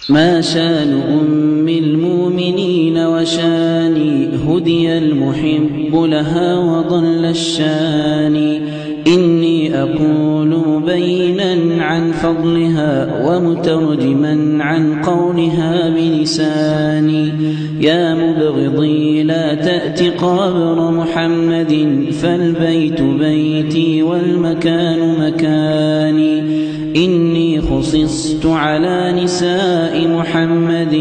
ما شان أم المؤمنين وشاني، هدي المحب لها وضل الشاني. إني أقول بينا عن فضلها ومترجما عن قولها بلساني. يا مبغضي لا تأت قبر محمد، فالبيت بيتي والمكان مكاني. إني خصصت على نساء محمد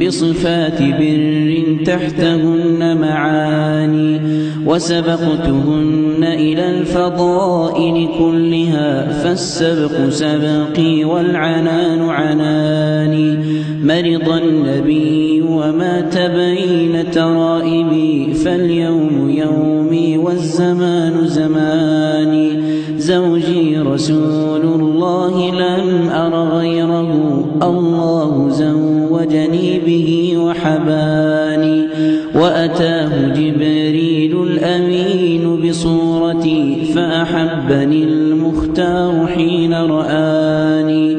بصفات بر تحتهن معاني، وسبقتهن إلى الفضائل كلها، فالسبق سبقي والعنان عناني. مرض النبي ومات بين ترائبي، فاليوم يومي والزمان زماني. زوجي رسول الله لم أر غيره، الله زوجني به وحباني. وأتاه جبريل الأمين بصورتي، فأحبني المختار حين رآني.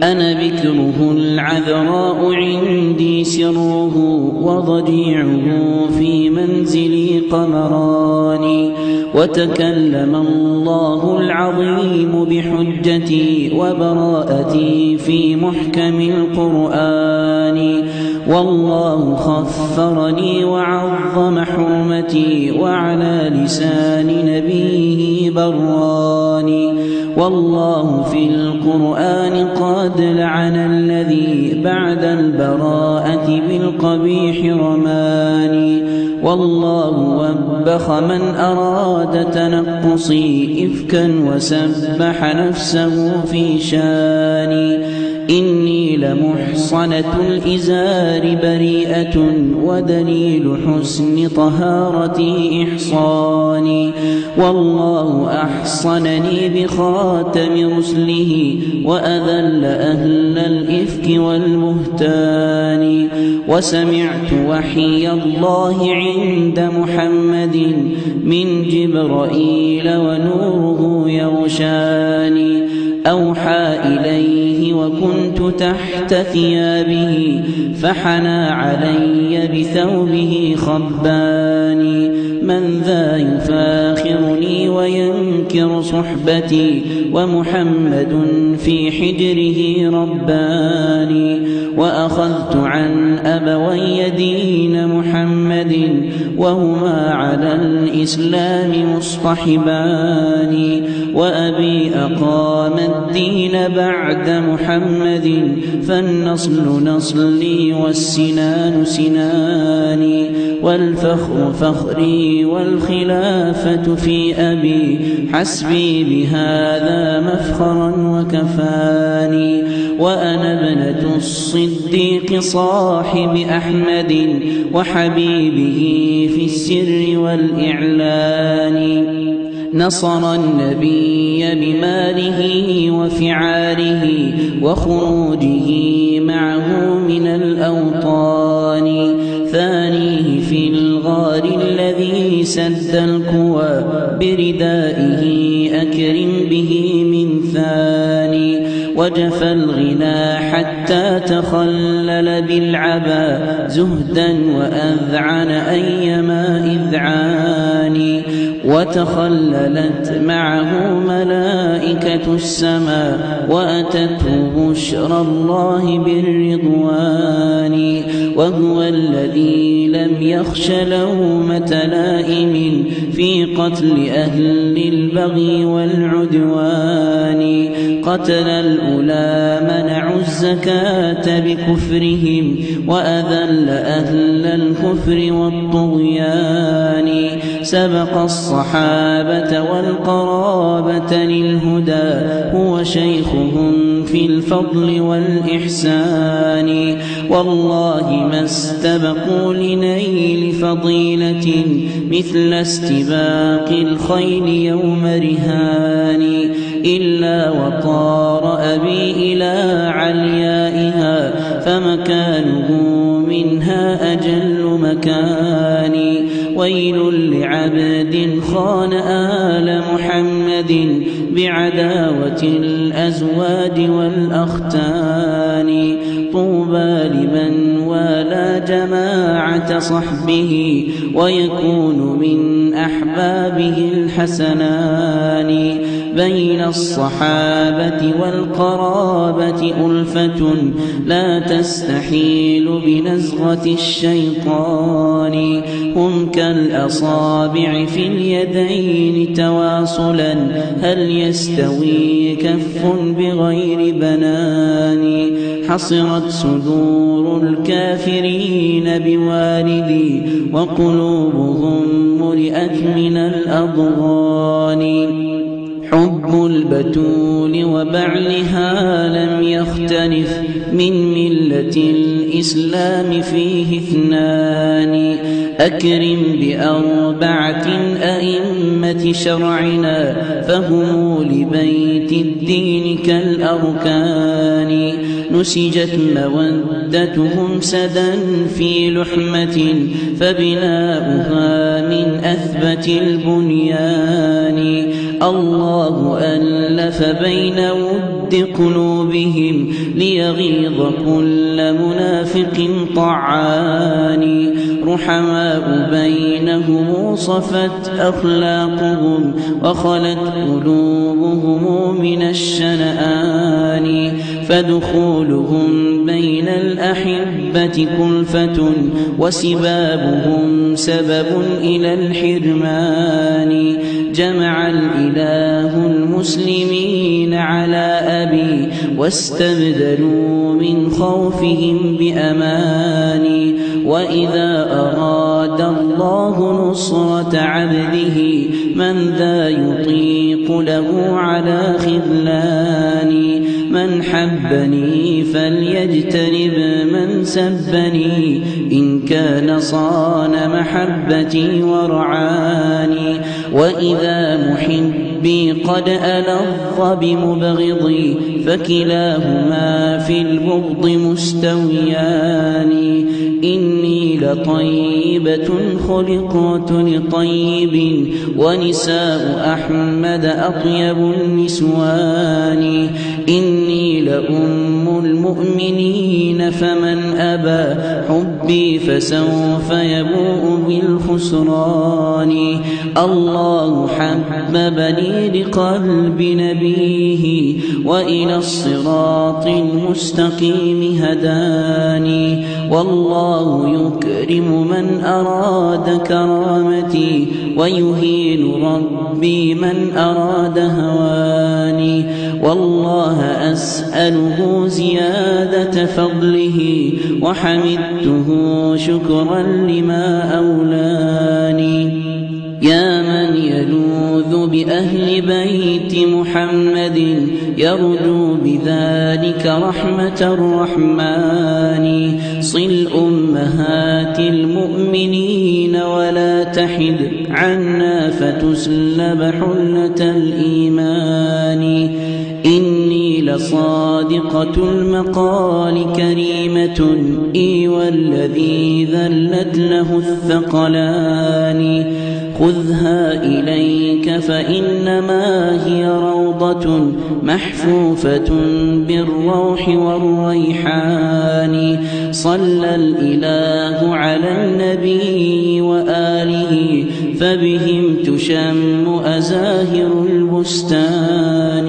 أنا بكره العذراء عندي سره، وضجيعه في منزلي قمراني. وتكلم الله العظيم بحجتي وبراءتي في محكم القرآن. والله خفرني وعظم حرمتي، وعلى لسان نبيه براني. والله في القرآن قد لعن الذي بعد البراءة بالقبيح رماني. والله وبخ من أراد تنقصي إفكا وسبح نفسه في شاني. إني لمحصنة الإزار بريئة، ودليل حسن طهارتي إحصاني. والله أحصنني بخاتم رسله، وأذل أهل الإفك والبهتان. وسمعت وحي الله عند محمد من جبرائيل ونوره يغشاني. أوحى إليه وكنت تحت ثيابه، فحنى علي بثوبه خباني. من ذا يفاخرني وينكر صحبتي، ومحمد في حجره رباني. وأخذت عن أبوي دين محمد، وهما على الإسلام مصطحبان. وأبي أقام الدين بعد محمد، فالنصل نصلي والسنان سناني. والفخر فخري والخلافة في أبي، حسبي بهذا مفخرا وكفاني. وأنا ابنة الصديق صاحب أحمد، وحبيبه في السر والإعلان. نصر النبي بماله وفعاله، وخروجه معه من الأوطان. ثانيه في الغار الذي سد الكوى، بردائه أكرم به من ثاني. وجف الغنى حتى تخلل بالعبا، زهدا وأذعن أيما إذعان. وتخللت معه ملائكة السماء، وأتته بشرى الله بالرضوان. وهو الذي لم يخش لومة لائم في قتل أهل البغي والعدوان. قتل الأولى منعوا الزكاة بكفرهم، وأذل أهل الكفر والطغيان. سبق الصحابة والقرابة للهدى، هو شيخهم في الفضل والإحسان. والله ما استبقوا لنيل فضيلة، مثل استباق الخيل يوم رهان. إلا وطار أبي إلى عليائها، فمكانه منها أجل مكان. ويل لعبد خان آل محمد، بعداوة الأزواج والأختان. طوبى لمن والى جماعة صحبه ويكون من أحبابه الحسنان. بين الصحابة والقرابة ألفة لا تستحيل بنزغة الشيطان. هم كالأصابع في اليدين تواصلا هل يستوي كف بغير بنان. حصرت صدور الكافرين بوالدي وقلوبهم ملئت من الأضغان. حب البتول وبعلها لم يختلف من ملة الإسلام فيه اثنان. أكرم بأربعة أئمة شرعنا فهم لبيت الدين كالأركان. نسجت مودتهم سدا في لحمة فبناؤها من أثبت البنيان. الله ألف بين ود قلوبهم ليغيظ كل منافق طعان. رحماء بينهم صفت أخلاقهم وخلت قلوبهم من الشنآن. فدخولهم بين الأحبة كلفة وسبابهم سبب إلى الحرمان. جمع الإله المسلمين على أبي واستبدلوا من خوفهم بأمان. وإذا أراد الله نصرة عبده من ذا يطيق له على خذلان. من حبني فليجتنب من سبني إن كان صان محبتي ورعاني. وإذا محبي قد ألظ بمبغضي فكلاهما في البغض مستويان. إني لطيبة خلقت لطيب ونساء أحمد أطيب النسوان. إني لأم المؤمنين فمن أبى حبي فسوف يبوء بالخسران. الله حببني لقلب نبيه وإلى الصراط المستقيم هداني. والله يكرم من أراد كرامتي ويهين ربي من أراد هواني. والله أسأله زيادة فضله وحمدته شكرا لما أولاني. يا من يلوذ بأهل بيت محمد يرجو بذلك رحمة الرحمن. صل أمهات المؤمنين ولا تحد عنا فتسلب حلة الإيمان. إني لصادقة المقال كريمة إي والذي ذلت له الثقلان. خذها إليك فإنما هي روضة محفوفة بالروح والريحان. صلى الإله على النبي وآله فبهم تشم أزاهر البستان.